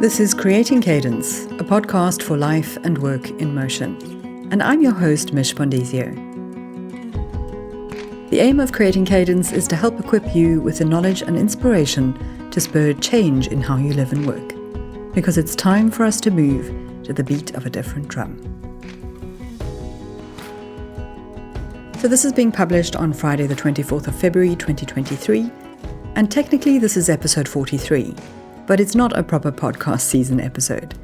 This is Creating Cadence, a podcast for life and work in motion. And I'm your host, Mich Bondesio. The aim of Creating Cadence is to help equip you with the knowledge and inspiration to spur change in how you live and work. Because it's time for us to move to the beat of a different drum. So this is being published on Friday the 24th of February 2023, and technically this is episode 43. But it's not a proper podcast season episode.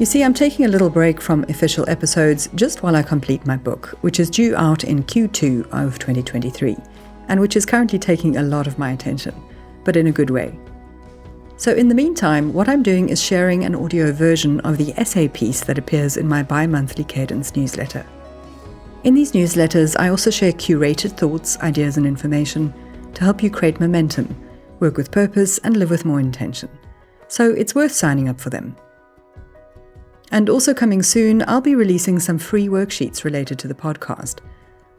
You see, I'm taking a little break from official episodes just while I complete my book, which is due out in Q2 of 2023, and which is currently taking a lot of my attention, but in a good way. So in the meantime, what I'm doing is sharing an audio version of the essay piece that appears in my bi-monthly Cadence newsletter. In these newsletters, I also share curated thoughts, ideas, and information to help you create momentum, work with purpose, and live with more intention. So it's worth signing up for them. And also coming soon, I'll be releasing some free worksheets related to the podcast,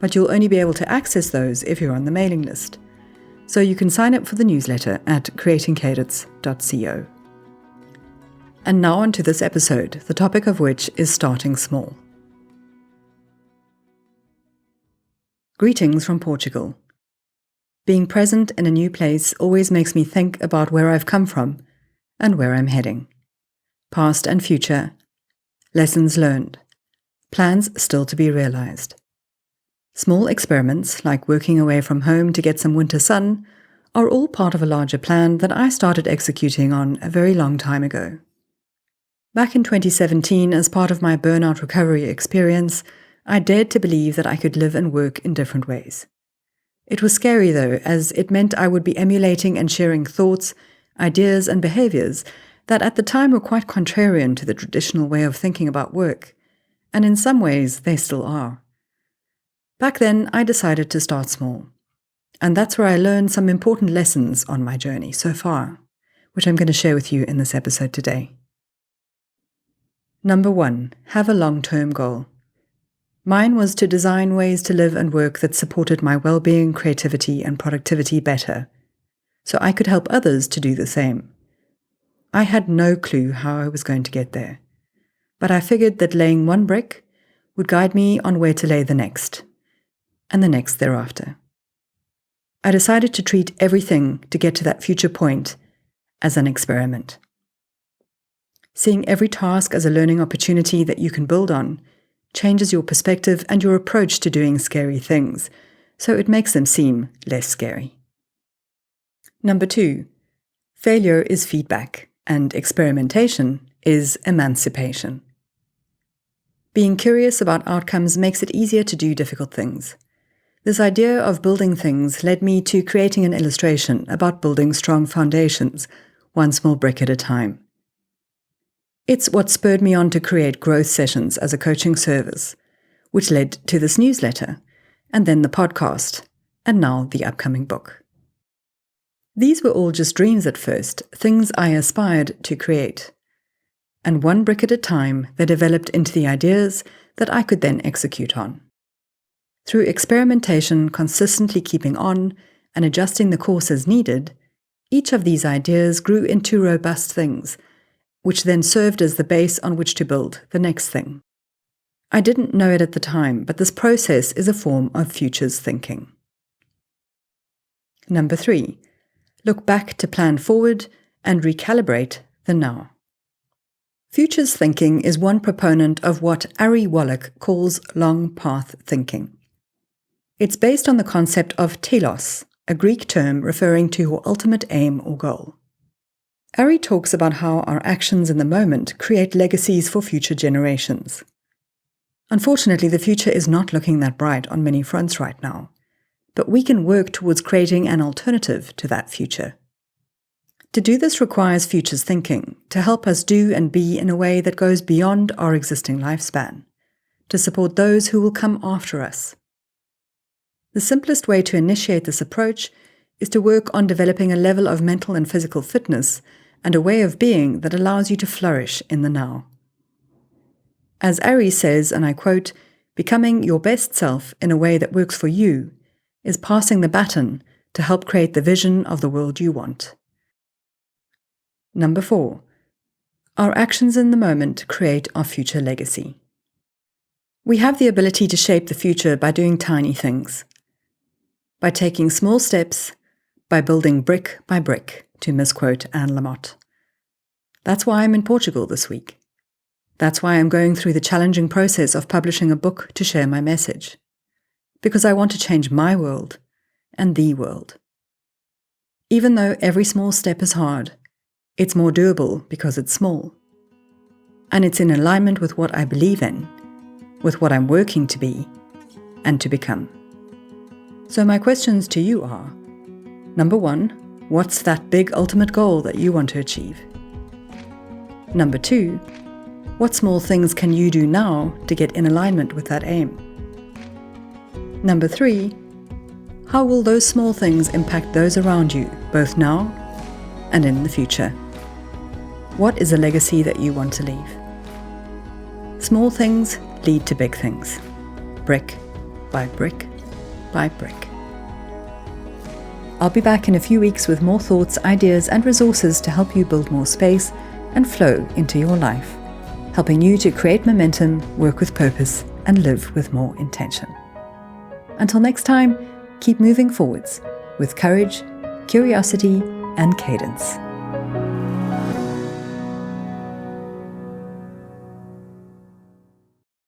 but you'll only be able to access those if you're on the mailing list. So you can sign up for the newsletter at creatingcadence.co. And now on to this episode, the topic of which is starting small. Greetings from Portugal. Being present in a new place always makes me think about where I've come from and where I'm heading. Past and future, lessons learned, plans still to be realized. Small experiments, like working away from home to get some winter sun, are all part of a larger plan that I started executing on a very long time ago. Back in 2017, as part of my burnout recovery experience, I dared to believe that I could live and work in different ways. It was scary though, as it meant I would be emulating and sharing thoughts, ideas, and behaviours that at the time were quite contrarian to the traditional way of thinking about work, and in some ways they still are. Back then, I decided to start small, and that's where I learned some important lessons on my journey so far, which I'm going to share with you in this episode today. Number 1, have a long-term goal. Mine was to design ways to live and work that supported my well-being, creativity, and productivity better, so I could help others to do the same. I had no clue how I was going to get there, but I figured that laying one brick would guide me on where to lay the next, and the next thereafter. I decided to treat everything to get to that future point as an experiment. Seeing every task as a learning opportunity that you can build on changes your perspective and your approach to doing scary things, so it makes them seem less scary. Number 2, failure is feedback, and experimentation is emancipation. Being curious about outcomes makes it easier to do difficult things. This idea of building things led me to creating an illustration about building strong foundations, one small brick at a time. It's what spurred me on to create growth sessions as a coaching service, which led to this newsletter, and then the podcast, and now the upcoming book. These were all just dreams at first, things I aspired to create. And one brick at a time, they developed into the ideas that I could then execute on. Through experimentation, consistently keeping on, and adjusting the course as needed, each of these ideas grew into robust things, which then served as the base on which to build the next thing. I didn't know it at the time, but this process is a form of futures thinking. Number 3, look back to plan forward and recalibrate the now. Futures thinking is one proponent of what Ari Wallach calls long path thinking. It's based on the concept of telos, a Greek term referring to your ultimate aim or goal. Ari talks about how our actions in the moment create legacies for future generations. Unfortunately, the future is not looking that bright on many fronts right now, but we can work towards creating an alternative to that future. To do this requires futures thinking, to help us do and be in a way that goes beyond our existing lifespan, to support those who will come after us. The simplest way to initiate this approach is to work on developing a level of mental and physical fitness and a way of being that allows you to flourish in the now. As Ari says, and I quote, "Becoming your best self in a way that works for you is passing the baton to help create the vision of the world you want. Number 4. Our actions in the moment create our future legacy. We have the ability to shape the future by doing tiny things, by taking small steps, by building brick by brick, to misquote Anne Lamott. That's why I'm in Portugal this week. That's why I'm going through the challenging process of publishing a book to share my message. Because I want to change my world and the world. Even though every small step is hard, it's more doable because it's small. And it's in alignment with what I believe in, with what I'm working to be and to become. So my questions to you are, number 1, what's that big ultimate goal that you want to achieve? Number 2, what small things can you do now to get in alignment with that aim? Number 3, how will those small things impact those around you, both now and in the future? What is a legacy that you want to leave? Small things lead to big things, brick by brick by brick. I'll be back in a few weeks with more thoughts, ideas, and resources to help you build more space and flow into your life, helping you to create momentum, work with purpose, and live with more intention. Until next time, keep moving forwards with courage, curiosity, and cadence.